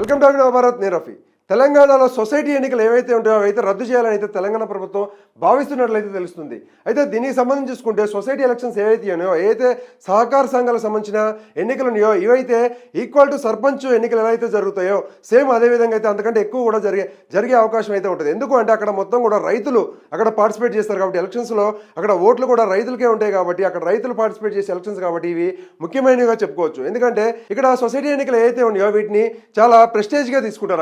Welcome to Navabharat. నేను రఫీ. తెలంగాణలో society ఎన్నికలు ఏవైతే ఉంటాయో అవైతే రద్దు చేయాలని అయితే తెలంగాణ ప్రభుత్వం భావిస్తున్నట్లయితే తెలుస్తుంది. అయితే దీనికి సంబంధించి చూసుకుంటే సొసైటీ ఎలక్షన్స్ ఏవైతే ఉన్నాయో, ఏవైతే సహకార సంఘాలకు సంబంధించిన ఎన్నికలు ఉన్నాయో ఇవైతే ఈక్వల్ టు సర్పంచ్ ఎన్నికలు ఎలా అయితే జరుగుతాయో సేమ్ అదే విధంగా అయితే అంతకంటే ఎక్కువ కూడా జరిగే అవకాశం అయితే ఉంటుంది. ఎందుకు అంటే అక్కడ మొత్తం కూడా రైతులు అక్కడ పార్టిసిపేట్ చేస్తారు కాబట్టి ఎలక్షన్స్లో అక్కడ ఓట్లు కూడా రైతులకే ఉంటాయి కాబట్టి అక్కడ రైతులు పార్టిసిపేట్ చేసే ఎలక్షన్స్ కాబట్టి ఇవి ముఖ్యమైనవిగా చెప్పుకోవచ్చు. ఎందుకంటే ఇక్కడ సొసైటీ ఎన్నికలు ఏవైతే ఉన్నాయో వీటిని చాలా ప్రెస్టేజ్గా తీసుకుంటారు.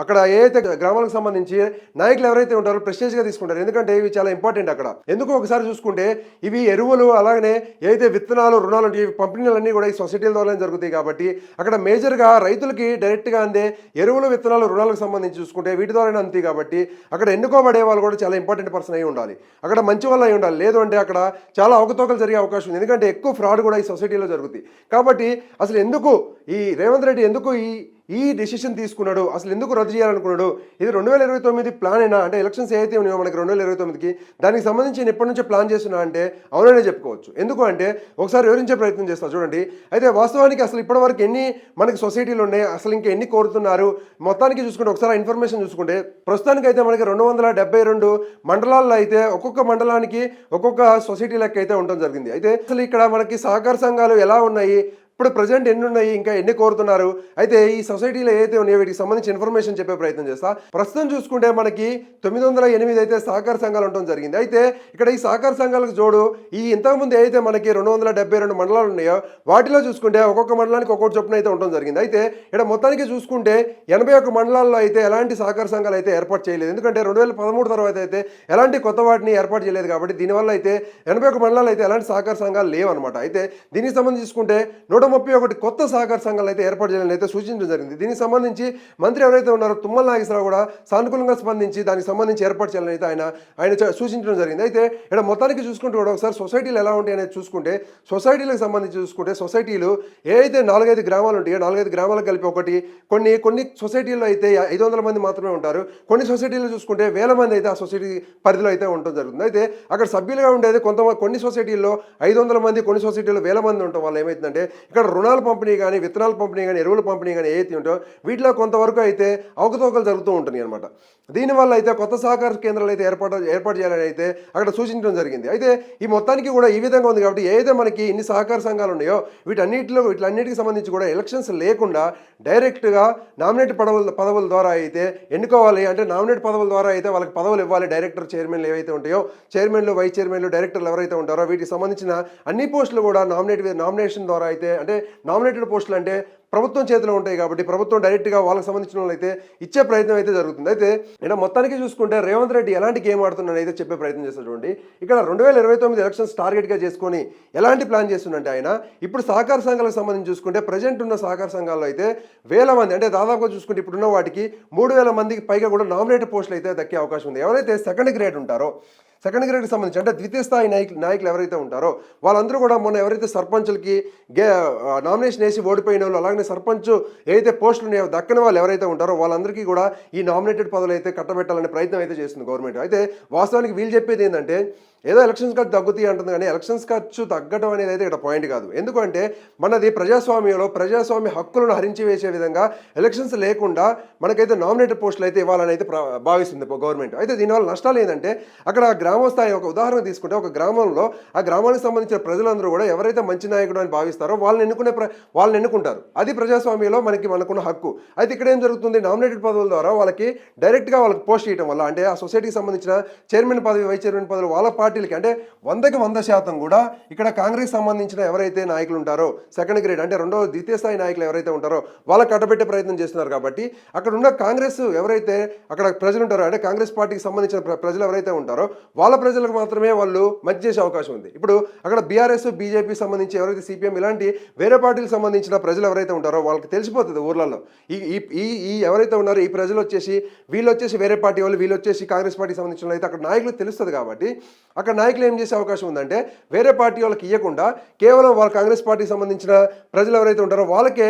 అక్కడ ఏదైతే గ్రామాలకు సంబంధించి నాయకులు ఎవరైతే ఉంటారో ప్రెస్టేజ్గా తీసుకుంటారు. ఎందుకంటే ఇవి చాలా ఇంపార్టెంట్. అక్కడ ఎందుకు ఒకసారి చూసుకుంటే ఇవి ఎరువులు అలాగనే ఏదైతే విత్తనాలు రుణాలు ఉంటాయి పంపిణీలన్నీ కూడా ఈ సొసైటీల ద్వారానే జరుగుతాయి కాబట్టి అక్కడ మేజర్గా రైతులకి డైరెక్ట్గా అందే ఎరువులు విత్తనాలు రుణాలకు సంబంధించి చూసుకుంటే వీటి ద్వారానే అంతే కాబట్టి అక్కడ ఎన్నుకోబడే వాళ్ళు కూడా చాలా ఇంపార్టెంట్ పర్సన్ అయి ఉండాలి. అక్కడ మంచి వాళ్ళు అయి ఉండాలి. లేదు అంటే అక్కడ చాలా అవకతవకలు జరిగే అవకాశం ఉంది. ఎందుకంటే ఎక్కువ ఫ్రాడ్ కూడా ఈ సొసైటీలో జరుగుతుంది. కాబట్టి అసలు ఎందుకు ఈ రేవంత్ రెడ్డి ఎందుకు ఈ డెసిషన్ తీసుకున్నాడు, అసలు ఎందుకు రద్దు చేయాలనుకున్నాడు, ఇది 2029 ప్లాన్ అయినా అంటే ఎలక్షన్స్ ఏదైతే ఉన్నాయో మనకి 2029కి దానికి సంబంధించి నేను ఎప్పటి నుంచో ప్లాన్ చేస్తున్నా అంటే అవుననే చెప్పుకోవచ్చు. ఎందుకు అంటే ఒకసారి వివరించే ప్రయత్నం చేస్తాను చూడండి. అయితే వాస్తవానికి అసలు ఇప్పటివరకు ఎన్ని మనకి సొసైటీలు ఉన్నాయి, అసలు ఇంకా ఎన్ని కోరుతున్నారు మొత్తానికి చూసుకుంటే ఒకసారి ఇన్ఫర్మేషన్ చూసుకుంటే ప్రస్తుతానికి అయితే మనకి 272 మండలాల్లో అయితే ఒక్కొక్క మండలానికి ఒక్కొక్క సొసైటీ లెక్క అయితే ఉండడం జరిగింది. అయితే అసలు ఇక్కడ మనకి సహకార సంఘాలు ఎలా ఉన్నాయి, ఇప్పుడు ప్రజెంట్ ఎన్ని ఉన్నాయి, ఇంకా ఎన్ని కోరుతున్నారు, అయితే ఈ సొసైటీలో ఏదైతే ఉన్నాయో వీటికి సంబంధించి ఇన్ఫర్మేషన్ చెప్పే ప్రయత్నం చేస్తా. ప్రస్తుతం చూసుకుంటే మనకి 908 అయితే సహకార సంఘాలు ఉండడం జరిగింది. అయితే ఇక్కడ ఈ సహకార సంఘాలకు జోడు ఈ ఇంతకుముందు ఏదైతే మనకి 272 మండలాలు ఉన్నాయో వాటిలో చూసుకుంటే ఒక్కొక్క మండలానికి ఒక్కొక్క చొప్పున అయితే ఉండడం జరిగింది. అయితే ఇక్కడ మొత్తానికి చూసుకుంటే 81 మండలాల్లో అయితే ఎలాంటి సహకార సంఘాలు అయితే ఏర్పాటు చేయలేదు. ఎందుకంటే 2013 తర్వాత అయితే ఎలాంటి కొత్త వాటిని ఏర్పాటు చేయలేదు కాబట్టి దీనివల్ల అయితే 81 మండలాలు అయితే ఎలాంటి సహకార సంఘాలు లేవన్నమాట. అయితే దీనికి సంబంధించి చూసుకుంటే 131 కొత్త సహకార సంఘాలు అయితే ఏర్పాటు చేయాలని అయితే సూచించడం జరిగింది. దీనికి సంబంధించి మంత్రి ఎవరైతే ఉన్నారో తుమ్మల నాగేశ్వరరావు కూడా సానుకూలంగా స్పందించి దానికి సంబంధించి ఏర్పాటు చేయాలని అయితే ఆయన సూచించడం జరిగింది. అయితే ఇక్కడ మొత్తానికి చూసుకుంటూ కూడా ఒకసారి సొసైటీలు ఎలా ఉంటాయి అనేది చూసుకుంటే సొసైటీలకు సంబంధించి చూసుకుంటే సొసైటీలు ఏదైతే 4-5 గ్రామాలు ఉంటాయో 4-5 గ్రామాలకు కలిపి ఒకటి కొన్ని సొసైటీల్లో అయితే 500 మంది మాత్రమే ఉంటారు. కొన్ని సొసైటీలు చూసుకుంటే 1000 మంది అయితే ఆ సొసైటీ పరిధిలో అయితే ఉండడం జరుగుతుంది. అయితే అక్కడ సభ్యులుగా ఉండేది కొన్ని సొసైటీల్లో 500 మంది, కొన్ని సొసైటీల్లో 1000 మంది ఉండటం వల్ల ఏమైతుందంటే ఇక్కడ రుణాల పంపిణీ కానీ విత్తనాల పంపిణీ కానీ ఎరువుల పంపిణీ కానీ ఏదైతే ఉంటో వీటిలో కొంతవరకు అయితే అవకతవకలు జరుగుతూ ఉంటుంది అనమాట. దీనివల్ల అయితే కొత్త సహకార కేంద్రాలు అయితే ఏర్పాటు చేయాలని అయితే అక్కడ సూచించడం జరిగింది. అయితే ఈ మొత్తానికి కూడా ఈ విధంగా ఉంది కాబట్టి ఏదైతే మనకి ఇన్ని సహకార సంఘాలు ఉన్నాయో వీటన్నిటికి సంబంధించి కూడా ఎలక్షన్స్ లేకుండా డైరెక్ట్గా నామినేట్ పదవుల ద్వారా అయితే ఎన్నుకోవాలి. అంటే నామినేట్ పదవుల ద్వారా అయితే వాళ్ళకి పదవులు ఇవ్వాలి. డైరెక్టర్ చైర్మన్లు ఏవైతే ఉంటాయో చైర్మన్లు వైస్ చైర్మన్లు డైరెక్టర్లు ఎవరైతే ఉంటారో వీటికి సంబంధించిన అన్ని పోస్టులు కూడా నామినేషన్ ద్వారా అయితే అంటే నామినేటెడ్ పోస్టులు అంటే ప్రభుత్వం చేతిలో ఉంటాయి కాబట్టి ప్రభుత్వం డైరెక్ట్గా వాళ్ళకి సంబంధించిన వాళ్ళు అయితే ఇచ్చే ప్రయత్నం అయితే జరుగుతుంది. అయితే ఇక్కడ మొత్తానికి చూసుకుంటే రేవంత్ రెడ్డి ఎలాంటి గేమ్ ఆడుతున్నాడు అయితే చెప్పే ప్రయత్నం చేస్తాడు చూడండి. ఇక్కడ 2029 ఎలక్షన్స్ టార్గెట్గా చేసుకొని ఎలాంటి ప్లాన్ చేస్తుందంటే ఆయన ఇప్పుడు సహకార సంఘాలకు సంబంధించి చూసుకుంటే ప్రజెంట్ ఉన్న సహకార సంఘాల్లో అయితే 1000 మంది అంటే దాదాపుగా చూసుకుంటే ఇప్పుడున్న వాటికి 3000 మందికి పైగా కూడా నామినేటెడ్ పోస్టులు అయితే దక్కే అవకాశం ఉంది. ఎవరైతే సెకండ్ గ్రేడ్ ఉంటారో సెకండ్ గ్రేడ్కి సంబంధించి అంటే ద్వితీయ స్థాయి నాయకులు ఎవరైతే ఉంటారో వాళ్ళందరూ కూడా మొన్న ఎవరైతే సర్పంచులకి నామినేషన్ వేసి ఓడిపోయిన వాళ్ళు అలాగే సర్పంచ్ ఏదైతే పోస్టులు ఉన్నాయో దక్కని వాళ్ళు ఎవరైతే ఉంటారో వాళ్ళందరికీ కూడా ఈ నామినేటెడ్ పదవులు అయితే కట్టబెట్టాలనే ప్రయత్నం అయితే చేస్తుంది గవర్నమెంట్. అయితే వాస్తవానికి వీళ్ళు చెప్పేది ఏంటంటే ఏదో ఎలక్షన్స్ ఖర్చు తగ్గుతాయి అంటుంది కానీ ఎలక్షన్స్ ఖర్చు తగ్గడం అనేది అయితే ఇక్కడ పాయింట్ కాదు. ఎందుకంటే మనది ప్రజాస్వామ్య హక్కులను హరించి వేసే విధంగా ఎలక్షన్స్ లేకుండా మనకైతే నామినేటెడ్ పోస్టులు అయితే ఇవ్వాలని అయితే భావిస్తుంది గవర్నమెంట్. అయితే దీనివల్ల నష్టాలు ఏంటంటే అక్కడ గ్రామ స్థాయి ఒక ఉదాహరణ తీసుకుంటే ఒక గ్రామంలో ఆ గ్రామానికి సంబంధించిన ప్రజలందరూ కూడా ఎవరైతే మంచి నాయకుడు అని భావిస్తారో వాళ్ళని ఎన్నుకుంటారు. అది ప్రజాస్వామ్యంలో మనకున్న హక్కు. అయితే ఇక్కడ ఏం జరుగుతుంది, నామినేటెడ్ పదవుల ద్వారా వాళ్ళకి డైరెక్ట్గా వాళ్ళకి పోస్ట్ చేయడం వల్ల అంటే ఆ సొసైటీకి సంబంధించిన చైర్మన్ పదవి వైస్ చైర్మన్ పదవులు వాళ్ళ పార్టీలకి అంటే 100% కూడా ఇక్కడ కాంగ్రెస్ సంబంధించిన ఎవరైతే నాయకులు ఉంటారో సెకండ్ గ్రేడ్ అంటే ద్వితీయ స్థాయి నాయకులు ఎవరైతే ఉంటారో వాళ్ళకి కట్టబెట్టే ప్రయత్నం చేస్తున్నారు. కాబట్టి అక్కడ ఉన్న కాంగ్రెస్ ఎవరైతే అక్కడ ప్రజలు ఉంటారో అంటే కాంగ్రెస్ పార్టీకి సంబంధించిన ప్రజలు ఎవరైతే ఉంటారో వాళ్ళ ప్రజలకు మాత్రమే వాళ్ళు మంచి చేసే అవకాశం ఉంది. ఇప్పుడు అక్కడ బీఆర్ఎస్ బీజేపీ సంబంధించి ఎవరైతే సిపిఎం ఇలాంటి వేరే పార్టీలకు సంబంధించిన ప్రజలు ఎవరైతే ఉంటారో వాళ్ళకి తెలిసిపోతుంది ఊర్లలో ఈ ఎవరైతే ఉన్నారో ఈ ప్రజలు వీళ్ళు వచ్చేసి వేరే పార్టీ వాళ్ళు, వీళ్ళు వచ్చేసి కాంగ్రెస్ పార్టీకి సంబంధించిన అయితే అక్కడ నాయకులకు తెలుస్తుంది. కాబట్టి అక్కడ నాయకులు ఏం చేసే అవకాశం ఉందంటే వేరే పార్టీ వాళ్ళకి ఇవ్వకుండా కేవలం వాళ్ళ కాంగ్రెస్ పార్టీకి సంబంధించిన ప్రజలు ఎవరైతే ఉంటారో వాళ్ళకే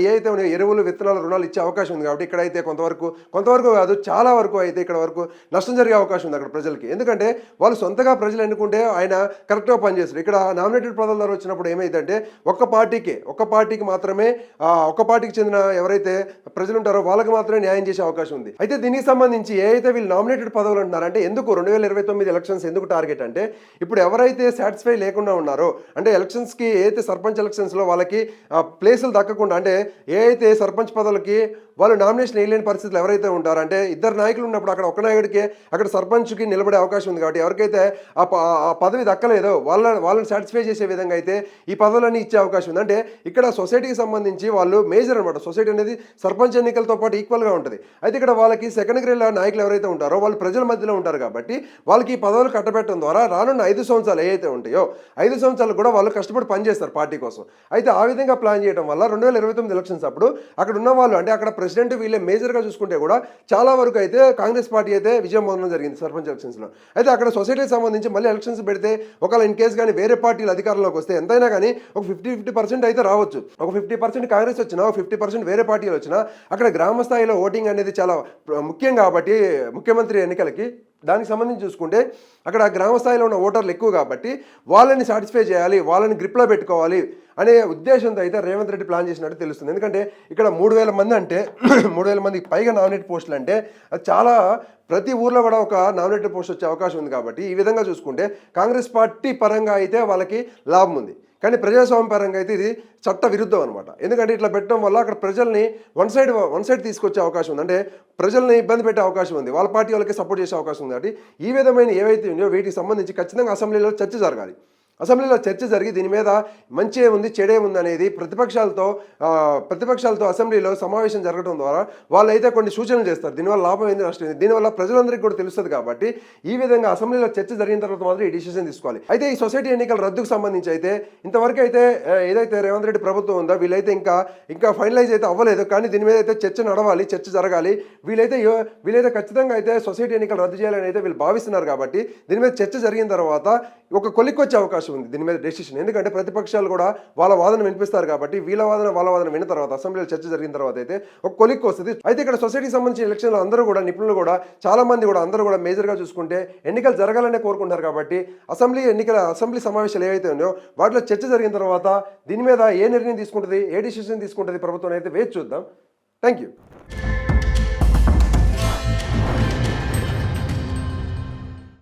ఏదైతే ఉన్నాయో ఎరువులు విత్తనాలు రుణాలు ఇచ్చే అవకాశం ఉంది. కాబట్టి ఇక్కడైతే కొంతవరకు కాదు, చాలా వరకు అయితే ఇక్కడ వరకు నష్టం జరిగే అవకాశం ఉంది అక్కడ ప్రజలకి. ఎందుకంటే వాళ్ళు సొంతగా ప్రజలు ఎన్నుకుంటే ఆయన కరెక్ట్గా పనిచేస్తారు. ఇక్కడ నామినేటెడ్ పదవుల ద్వారా వచ్చినప్పుడు ఏమైందంటే ఒక్క పార్టీకి మాత్రమే ఒక్క పార్టీకి చెందిన ఎవరైతే ప్రజలు ఉంటారో వాళ్ళకి మాత్రమే న్యాయం చేసే అవకాశం ఉంది. అయితే దీనికి సంబంధించి ఏదైతే వీళ్ళు నామినేటెడ్ పదవులు అంటున్నారంటే ఎందుకు 2029 ఎలక్షన్స్ ఎందుకు టార్గెట్ అంటే ఇప్పుడు ఎవరైతే సాటిస్ఫై లేకుండా ఉన్నారో అంటే ఎలక్షన్స్కి ఏదైతే సర్పంచ్ ఎలక్షన్స్లో వాళ్ళకి ప్లేసులు దక్కకుండా అంటే ఏదైతే సర్పంచ్ పదవులకి వాళ్ళు నామినేషన్ వేయలేని పరిస్థితులు ఎవరైతే ఉంటారో అంటే ఇద్దరు నాయకులు ఉన్నప్పుడు అక్కడ ఒక నాయకుడికి అక్కడ సర్పంచ్కి నిలబడే అవకాశం ఉంది. కాబట్టి ఎవరికైతే ఆ పదవి దక్కలేదో వాళ్ళని సాటిస్ఫై చేసే విధంగా అయితే ఈ పదవులన్నీ ఇచ్చే అవకాశం ఉంది. అంటే ఇక్కడ సొసైటీకి సంబంధించి వాళ్ళు మేజర్ అనమాట. సొసైటీ అనేది సర్పంచ్ ఎన్నికలతో పాటు ఈక్వల్గా ఉంటుంది. అయితే ఇక్కడ వాళ్ళకి సెకండ్ గ్రేడ్ నాయకులు ఎవరైతే ఉంటారో వాళ్ళు ప్రజల మధ్యలో ఉంటారు కాబట్టి వాళ్ళకి ఈ పదవులు కట్టబెట్టడం ద్వారా రానున్న 5 సంవత్సరాలు ఏవైతే ఉంటాయో 5 సంవత్సరాలు కూడా వాళ్ళు కష్టపడి పనిచేస్తారు పార్టీ కోసం. అయితే ఆ విధంగా ప్లాన్ చేయడం వల్ల 2029 ఎలక్షన్స్ అప్పుడు అక్కడ ఉన్న వాళ్ళు అంటే అక్కడ ప్రెసిడెంట్ వీళ్ళే మేజర్గా చూసుకుంటే కూడా చాలా వరకు అయితే కాంగ్రెస్ పార్టీ అయితే విజయం పొందడం జరిగింది సర్పంచ్ ఎలక్షన్స్లో. అయితే అక్కడ సొసైటీకి సంబంధించి మళ్ళీ ఎలక్షన్స్ పెడితే ఒకవేళ ఇన్ కేసు కానీ వేరే పార్టీలు అధికారంలోకి వస్తే ఎంతైనా కానీ ఒక 50% అయితే రావచ్చు. ఒక 50% కాంగ్రెస్ వచ్చినా ఒక 50% వేరే పార్టీలు వచ్చినా అక్కడ గ్రామ స్థాయిలో ఓటింగ్ అనేది చాలా ముఖ్యం. కాబట్టి ముఖ్యమంత్రి ఎన్నికలకి దానికి సంబంధించి చూసుకుంటే అక్కడ గ్రామ స్థాయిలో ఉన్న ఓటర్లు ఎక్కువ కాబట్టి వాళ్ళని సాటిస్ఫై చేయాలి, వాళ్ళని గ్రిప్లో పెట్టుకోవాలి అనే ఉద్దేశంతో అయితే రేవంత్ రెడ్డి ప్లాన్ చేసినట్టు తెలుస్తుంది. ఎందుకంటే ఇక్కడ 3,000 మంది అంటే 3,000 మందికి పైగా నామినేట్ పోస్టులు అంటే చాలా ప్రతి ఊర్లో కూడా ఒక నామినేటెడ్ పోస్ట్ వచ్చే అవకాశం ఉంది. కాబట్టి ఈ విధంగా చూసుకుంటే కాంగ్రెస్ పార్టీ పరంగా అయితే వాళ్ళకి లాభం ఉంది. కానీ ప్రజాస్వామ్య పరంగా అయితే ఇది చట్ట విరుద్ధం అనమాట. ఎందుకంటే ఇట్లా పెట్టడం వల్ల అక్కడ ప్రజల్ని వన్ సైడ్ తీసుకొచ్చే అవకాశం ఉంది. అంటే ప్రజల్ని ఇబ్బంది పెట్టే అవకాశం ఉంది, వాళ్ళ పార్టీ వాళ్ళకి సపోర్ట్ చేసే అవకాశం ఉంది. కాబట్టి ఈ విధమైన ఏవైతే ఉన్నాయో వీటికి సంబంధించి ఖచ్చితంగా అసెంబ్లీలో చర్చ జరగాలి. అసెంబ్లీలో చర్చ జరిగి దీని మీద మంచి ఏముంది చెడే ఉంది అనేది ప్రతిపక్షాలతో అసెంబ్లీలో సమావేశం జరగడం ద్వారా వాళ్ళు అయితే కొన్ని సూచనలు చేస్తారు. దీనివల్ల లాభం ఏంది, నష్టం ఏంది, దీనివల్ల ప్రజలందరికీ కూడా తెలుస్తుంది. కాబట్టి ఈ విధంగా అసెంబ్లీలో చర్చ జరిగిన తర్వాత మాత్రం ఈ డిసిషన్ తీసుకోవాలి. అయితే ఈ సొసైటీ ఎన్నికల రద్దుకు సంబంధించి అయితే ఇంతవరకు అయితే ఏదైతే రేవంత్ రెడ్డి ప్రభుత్వం ఉందో వీళ్ళైతే ఇంకా ఫైనలైజ్ అయితే అవ్వలేదు. కానీ దీని మీద అయితే చర్చ నడవాలి, చర్చ జరగాలి. వీళ్ళైతే ఖచ్చితంగా అయితే సొసైటీ ఎన్నికలు రద్దు చేయాలని అయితే వీళ్ళు భావిస్తున్నారు. కాబట్టి దీని మీద చర్చ జరిగిన తర్వాత ఒక కొలిక్కి వచ్చే అవకాశం ఉంది దీని మీద డెసిషన్. ఎందుకంటే ప్రతిపక్షాలు కూడా వాళ్ళ వాదన వినిపిస్తారు. కాబట్టి వాళ్ళ వాదన విన్న తర్వాత అసెంబ్లీలో చర్చ జరిగిన తర్వాత అయితే ఒక కొలిక్కి వస్తుంది. అయితే ఇక్కడ సొసైటీకి సంబంధించిన ఎలక్షన్లో అందరూ కూడా నిపుణులు కూడా చాలా మంది కూడా అందరూ కూడా మేజర్గా చూసుకుంటే ఎన్నికలు జరగాలనే కోరుకుంటారు. కాబట్టి అసెంబ్లీ సమావేశాలు ఏవైతే ఉన్నాయో వాటిలో చర్చ జరిగిన తర్వాత దీని మీద ఏ నిర్ణయం తీసుకుంటుంది, ఏ డిసిషన్ తీసుకుంటుంది ప్రభుత్వం అయితే వేచి చూద్దాం. Thank you.